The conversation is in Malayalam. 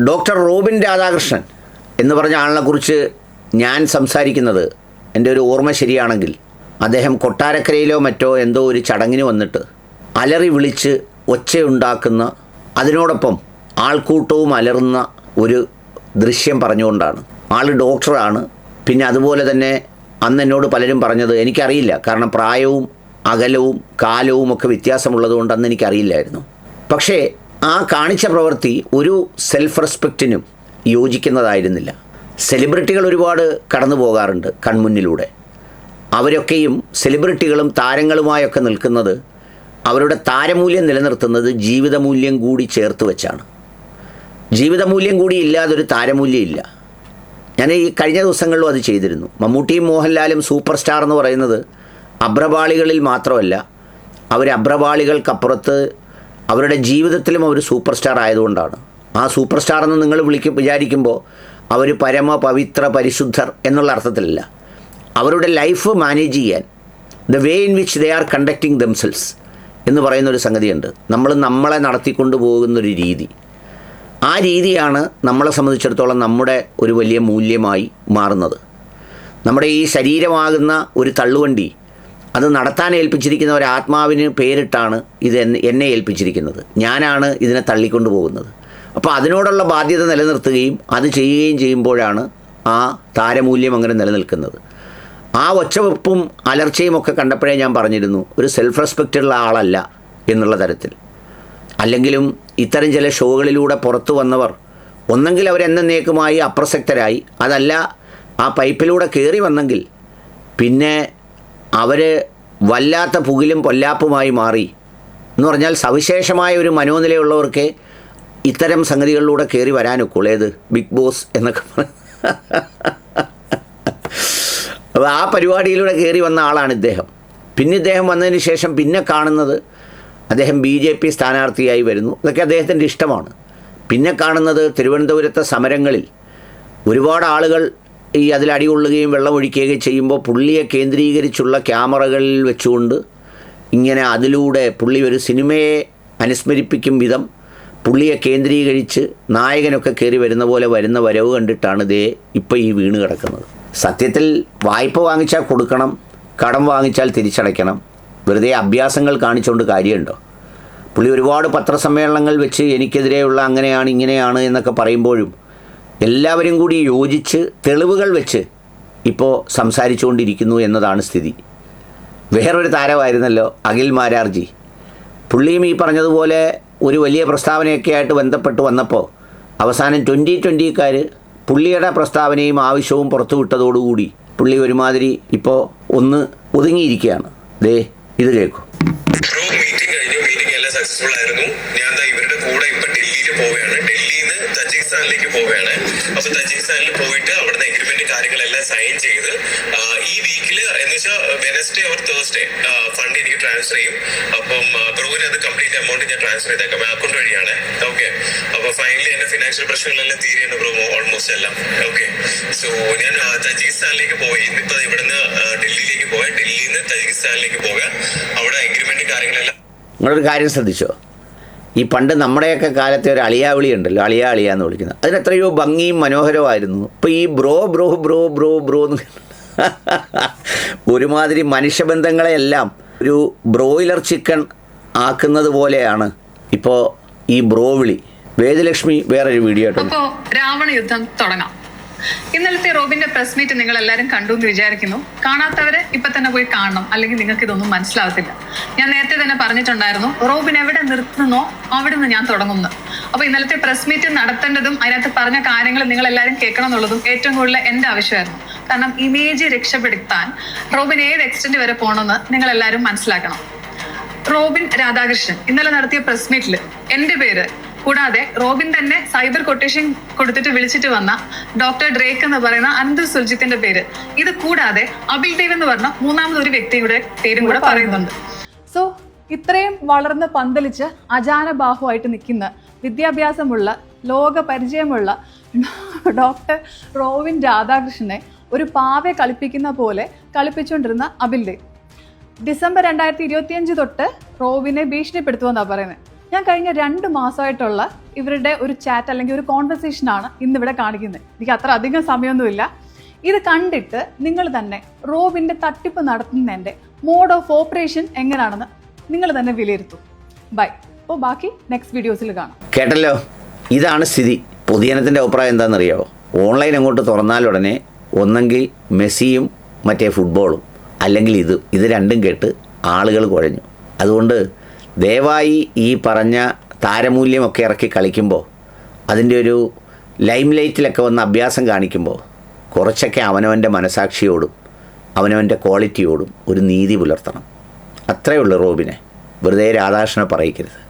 ഡോക്ടർ റോബിൻ രാധാകൃഷ്ണൻ എന്ന് പറഞ്ഞ ആളിനെക്കുറിച്ച് ഞാൻ സംസാരിക്കുന്നത് എൻ്റെ ഒരു ഓർമ്മ ശരിയാണെങ്കിൽ അദ്ദേഹം കൊട്ടാരക്കരയിലോ മറ്റോ എന്തോ ഒരു ചടങ്ങിന് വന്നിട്ട് അലറി വിളിച്ച് ഒച്ചയുണ്ടാക്കുന്ന, അതിനോടൊപ്പം ആൾക്കൂട്ടവും അലറുന്ന ഒരു ദൃശ്യം പറഞ്ഞുകൊണ്ടാണ്. ആൾ ഡോക്ടറാണ്. പിന്നെ അതുപോലെ തന്നെ അന്ന് എന്നോട് പലരും പറഞ്ഞത് എനിക്കറിയില്ല, കാരണം പ്രായവും അകലവും കാലവും ഒക്കെ വ്യത്യാസമുള്ളതുകൊണ്ട് അന്ന് എനിക്കറിയില്ലായിരുന്നു. പക്ഷേ ആ കാണിച്ച പ്രവൃത്തി ഒരു സെൽഫ് റെസ്പെക്റ്റിനും യോജിക്കുന്നതായിരുന്നില്ല. സെലിബ്രിറ്റികൾ ഒരുപാട് കടന്നു പോകാറുണ്ട് കൺമുന്നിലൂടെ. അവരൊക്കെയും സെലിബ്രിറ്റികളും താരങ്ങളുമായൊക്കെ നിൽക്കുന്നത് അവരുടെ താരമൂല്യം നിലനിർത്തുന്നത് ജീവിതമൂല്യം കൂടി ചേർത്ത് വെച്ചാണ്. ജീവിതമൂല്യം കൂടി ഇല്ലാതൊരു താരമൂല്യം ഇല്ല. ഞാൻ ഈ കഴിഞ്ഞ ദിവസങ്ങളിലും അത് ചെയ്തിരുന്നു. മമ്മൂട്ടിയും മോഹൻലാലും സൂപ്പർ സ്റ്റാർ എന്ന് പറയുന്നത് അഭ്രപാളികളിൽ മാത്രമല്ല, അവർ അഭ്രപാളികൾക്കപ്പുറത്ത് അവരുടെ ജീവിതത്തിലും അവർ സൂപ്പർ സ്റ്റാർ ആയതുകൊണ്ടാണ്. ആ സൂപ്പർ സ്റ്റാർ എന്ന് നിങ്ങൾ വിചാരിക്കുമ്പോൾ അവർ പരമ പവിത്ര പരിശുദ്ധർ എന്നുള്ള അർത്ഥത്തിലല്ല. അവരുടെ ലൈഫ് മാനേജ് ചെയ്യാൻ the way in which they are conducting themselves എന്ന് പറയുന്നൊരു സംഗതിയുണ്ട്. നമ്മളെ നടത്തിക്കൊണ്ടു പോകുന്നൊരു രീതി. ആ രീതിയാണ് നമ്മളെ സംബന്ധിച്ചിടത്തോളം നമ്മുടെ ഒരു വലിയ മൂല്യമായി മാറുന്നത്. നമ്മുടെ ഈ ശരീരമാകുന്ന ഒരു തള്ളുവണ്ടി അത് നടത്താൻ ഏൽപ്പിച്ചിരിക്കുന്ന ഒരു ആത്മാവിന് പേരിട്ടാണ് ഇത് എന്നെ ഏൽപ്പിച്ചിരിക്കുന്നത്. ഞാനാണ് ഇതിനെ തള്ളിക്കൊണ്ടു പോകുന്നത്. അപ്പോൾ അതിനോടുള്ള ബാധ്യത നിലനിർത്തുകയും അത് ചെയ്യുകയും ചെയ്യുമ്പോഴാണ് ആ താരമൂല്യം അങ്ങനെ നിലനിൽക്കുന്നത്. ആ ഒച്ചവെപ്പും അലർച്ചയും ഒക്കെ കണ്ടപ്പോഴേ ഞാൻ പറഞ്ഞിരുന്നു, ഒരു സെൽഫ് റെസ്പെക്റ്റുള്ള ആളല്ല എന്നുള്ള തരത്തിൽ. അല്ലെങ്കിലും ഇത്തരം ചില ഷോകളിലൂടെ പുറത്തു വന്നവർ ഒന്നെങ്കിൽ അവരെന്നേക്കുമായി അപ്രസക്തരായി, അതല്ല ആ പൈപ്പിലൂടെ കയറി വന്നെങ്കിൽ പിന്നെ അവർ വല്ലാത്ത പുകിലും പൊല്ലാപ്പുമായി മാറി. എന്ന് പറഞ്ഞാൽ സവിശേഷമായ ഒരു മനോനിലയുള്ളവർക്ക് ഇത്തരം സംഗതികളിലൂടെ കയറി വരാനൊക്കുള്ളൂ. ഏത് ബിഗ് ബോസ് എന്നൊക്കെ അപ്പോൾ ആ പരിപാടിയിലൂടെ കയറി വന്ന ആളാണ് ഇദ്ദേഹം. പിന്നെ ഇദ്ദേഹം വന്നതിന് ശേഷം പിന്നെ കാണുന്നത് അദ്ദേഹം BJP സ്ഥാനാർത്ഥിയായി വരുന്നു. ഇതൊക്കെ അദ്ദേഹത്തിൻ്റെ ഇഷ്ടമാണ്. പിന്നെ കാണുന്നത് തിരുവനന്തപുരത്തെ സമരങ്ങളിൽ ഒരുപാട് ആളുകൾ ഈ അതിലടികൊള്ളുകയും വെള്ളമൊഴിക്കുകയും ചെയ്യുമ്പോൾ പുള്ളിയെ കേന്ദ്രീകരിച്ചുള്ള ക്യാമറകളിൽ വെച്ചുകൊണ്ട് ഇങ്ങനെ അതിലൂടെ പുള്ളി ഒരു സിനിമയെ അനുസ്മരിപ്പിക്കും വിധം പുള്ളിയെ കേന്ദ്രീകരിച്ച് നായകനൊക്കെ കയറി വരുന്ന പോലെ വരുന്ന വരവ് കണ്ടിട്ടാണ് ഇതേ ഇപ്പോൾ ഈ വീണ് കിടക്കുന്നത്. സത്യത്തിൽ വായ്പ വാങ്ങിച്ചാൽ കൊടുക്കണം, കടം വാങ്ങിച്ചാൽ തിരിച്ചടയ്ക്കണം. വെറുതെ അഭ്യാസങ്ങൾ കാണിച്ചുകൊണ്ട് കാര്യമുണ്ടോ? പുള്ളി ഒരുപാട് പത്രസമ്മേളനങ്ങൾ വെച്ച് എനിക്കെതിരെയുള്ള അങ്ങനെയാണ് ഇങ്ങനെയാണ് എന്നൊക്കെ പറയുമ്പോഴും എല്ലാവരും കൂടി യോജിച്ച് തെളിവുകൾ വെച്ച് ഇപ്പോൾ സംസാരിച്ചുകൊണ്ടിരിക്കുന്നു എന്നതാണ് സ്ഥിതി. വേറൊരു താരമായിരുന്നല്ലോ അഖിൽ മാരാർജി. പുള്ളിയും ഈ പറഞ്ഞതുപോലെ ഒരു വലിയ പ്രസ്താവനയൊക്കെ ആയിട്ട് ബന്ധപ്പെട്ട് വന്നപ്പോൾ അവസാനം 2020 പുള്ളിയുടെ പ്രസ്താവനയും ആവശ്യവും പുറത്തുവിട്ടതോടുകൂടി പുള്ളി ഒരുമാതിരി ഇപ്പോൾ ഒന്ന് ഒതുങ്ങിയിരിക്കുകയാണ്. ദേ ഇത് കേൾക്കൂ. സക്സസ്ഫുൾ ആയിരുന്നു. ഞാൻ ഇവരുടെ കൂടെ ഇപ്പൊ ഡൽഹിയിൽ പോവുകയാണ്. ഡൽഹിയിൽ നിന്ന് തജിക്കിസ്ഥാനിലേക്ക് പോവുകയാണ്. അപ്പൊ തജിക്കിസ്ഥാനിൽ പോയിട്ട് അവിടുന്ന് എഗ്രിമെന്റ് കാര്യങ്ങളെല്ലാം സൈൻ ചെയ്ത് ഈ വീക്കില് എന്ന് വെച്ചാൽ വെനസ്ഡേ ഓർ തേഴ്സ്ഡേ ഫണ്ട് എനിക്ക് ട്രാൻസ്ഫർ ചെയ്യും. അപ്പം ബ്രോവിന് അത് കംപ്ലീറ്റ് എമൗണ്ട് ഞാൻ ട്രാൻസ്ഫർ ചെയ്തേക്കാം അക്കൗണ്ട് വഴിയാണ്. ഓക്കെ. അപ്പൊ ഫൈനലി എന്റെ ഫിനാൻഷ്യൽ പ്രശ്നങ്ങളെല്ലാം തീരെയാണ് ബ്രോ, ഓൾമോസ്റ്റ് എല്ലാം. ഓക്കെ. സോ ഞാൻ തജിക്കിസ്ഥാനിലേക്ക് പോയി. ഇന്നിപ്പോ ഇവിടുന്ന് ഡൽഹിയിലേക്ക് പോയാൽ ഡൽഹിയിൽ നിന്ന് തജിക്കിസ്ഥാനിലേക്ക് പോകാൻ അവിടെ എഗ്രിമെന്റ് കാര്യങ്ങളെല്ലാം. നിങ്ങളൊരു കാര്യം ശ്രദ്ധിച്ചോ? ഈ പണ്ട് നമ്മുടെയൊക്കെ കാലത്തെ ഒരു അളിയാവിളി ഉണ്ടല്ലോ, അളിയ എന്ന് വിളിക്കുന്നത്, അതിനെത്രയോ ഭംഗിയും മനോഹരമായിരുന്നു. ഇപ്പോൾ ഈ bro bro bro bro bro എന്ന് ഒരുമാതിരി മനുഷ്യബന്ധങ്ങളെയെല്ലാം ഒരു ബ്രോയിലർ ചിക്കൻ ആക്കുന്നത് പോലെയാണ് ഇപ്പോൾ ഈ ബ്രോ വിളി. വേദലക്ഷ്മി വേറൊരു വീഡിയോ ആയിട്ട്. അപ്പോൾ രാവണ യുദ്ധം തുടങ്ങാം. ഇന്നലത്തെ റോബിന്റെ പ്രസ് മീറ്റ് നിങ്ങൾ എല്ലാവരും കണ്ടു എന്ന് വിചാരിക്കുന്നു. കാണാത്തവരെ ഇപ്പൊ തന്നെ പോയി കാണണം, അല്ലെങ്കിൽ നിങ്ങൾക്ക് ഇതൊന്നും മനസ്സിലാവത്തില്ല. ഞാൻ നേരത്തെ തന്നെ പറഞ്ഞിട്ടുണ്ടായിരുന്നു, റോബിൻ എവിടെ നിർത്തുന്നോ അവിടെ നിന്ന് ഞാൻ തുടങ്ങുന്നു. അപ്പൊ ഇന്നലത്തെ പ്രസ് മീറ്റ് നടത്തേണ്ടതും അതിനകത്ത് പറഞ്ഞ കാര്യങ്ങൾ നിങ്ങൾ എല്ലാവരും കേൾക്കണം എന്നുള്ളതും ഏറ്റവും കൂടുതൽ എന്റെ ആവശ്യമായിരുന്നു. കാരണം ഇമേജ് രക്ഷപ്പെടുത്താൻ റോബിൻ ഏത് എക്സ്റ്റെന്റ് വരെ പോകണമെന്ന് നിങ്ങൾ എല്ലാവരും മനസ്സിലാക്കണം. റോബിൻ രാധാകൃഷ്ണൻ ഇന്നലെ നടത്തിയ പ്രസ് മീറ്റിൽ എന്റെ പേര് കൂടാതെ റോബിൻ തന്നെ സൈബർ കൊട്ടേഷൻ കൊടുത്തിട്ട് വിളിച്ചിട്ട് വന്ന ഡോക്ടർ ഡ്രേക്ക് എന്ന് പറയുന്ന അനന്ത് സുൽജിത്തിന്റെ പേര്, ഇത് കൂടാതെ അബിൽ ദേവ് എന്ന് പറഞ്ഞ മൂന്നാമതൊരു വ്യക്തിയുടെ പേരും കൂടെ പറയുന്നുണ്ട്. സോ ഇത്രയും വളർന്ന് പന്തലിച്ച് അജാനബാഹുവായിട്ട് നിൽക്കുന്ന വിദ്യാഭ്യാസമുള്ള ലോക പരിചയമുള്ള ഡോക്ടർ റോബിൻ രാധാകൃഷ്ണനെ ഒരു പാവെ കളിപ്പിക്കുന്ന പോലെ കളിപ്പിച്ചുകൊണ്ടിരുന്ന അബിൽ ദേവ് ഡിസംബർ 2025 തൊട്ട് റോബിനെ ഭീഷണിപ്പെടുത്തുമെന്നാണ് പറയുന്നത്. ഞാൻ കഴിഞ്ഞ 2 മാസമായിട്ടുള്ള ഇവരുടെ ഒരു ചാറ്റ് അല്ലെങ്കിൽ ഒരു കോൺവെർസേഷനാണ് ഇന്നിവിടെ കാണിക്കുന്നത്. എനിക്ക് അത്ര അധികം സമയമൊന്നുമില്ല. ഇത് കണ്ടിട്ട് നിങ്ങൾ തന്നെ റോബിൻ്റെ തട്ടിപ്പ് നടത്തുന്നതിൻ്റെ മോഡ് ഓഫ് ഓപ്പറേഷൻ എങ്ങനെയാണെന്ന് നിങ്ങൾ തന്നെ വിലയിരുത്തും. ബൈ. അപ്പോൾ ബാക്കി നെക്സ്റ്റ് വീഡിയോസിൽ കാണാം. കേട്ടല്ലോ, ഇതാണ് സ്ഥിതി. പൊതുജനത്തിൻ്റെ അഭിപ്രായം എന്താണെന്നറിയാമോ? ഓൺലൈൻ അങ്ങോട്ട് തുറന്നാലുടനെ ഒന്നെങ്കിൽ മെസ്സിയും മറ്റേ ഫുട്ബോളും, അല്ലെങ്കിൽ ഇത് രണ്ടും കേട്ട് ആളുകൾ കുഴഞ്ഞു. അതുകൊണ്ട് ദയവായി ഈ പറഞ്ഞ താരമൂല്യമൊക്കെ ഇറക്കി കളിക്കുമ്പോൾ, അതിൻ്റെ ഒരു ലൈം ലൈറ്റിലൊക്കെ വന്ന് അഭ്യാസം കാണിക്കുമ്പോൾ കുറച്ചൊക്കെ അവനവൻ്റെ മനസാക്ഷിയോടും അവനവൻ്റെ ക്വാളിറ്റിയോടും ഒരു നീതി പുലർത്തണം. അത്രയേ ഉള്ളൂ റോബിനെ. വെറുതെ രാധാകൃഷ്ണനെ പറയിക്കരുത്.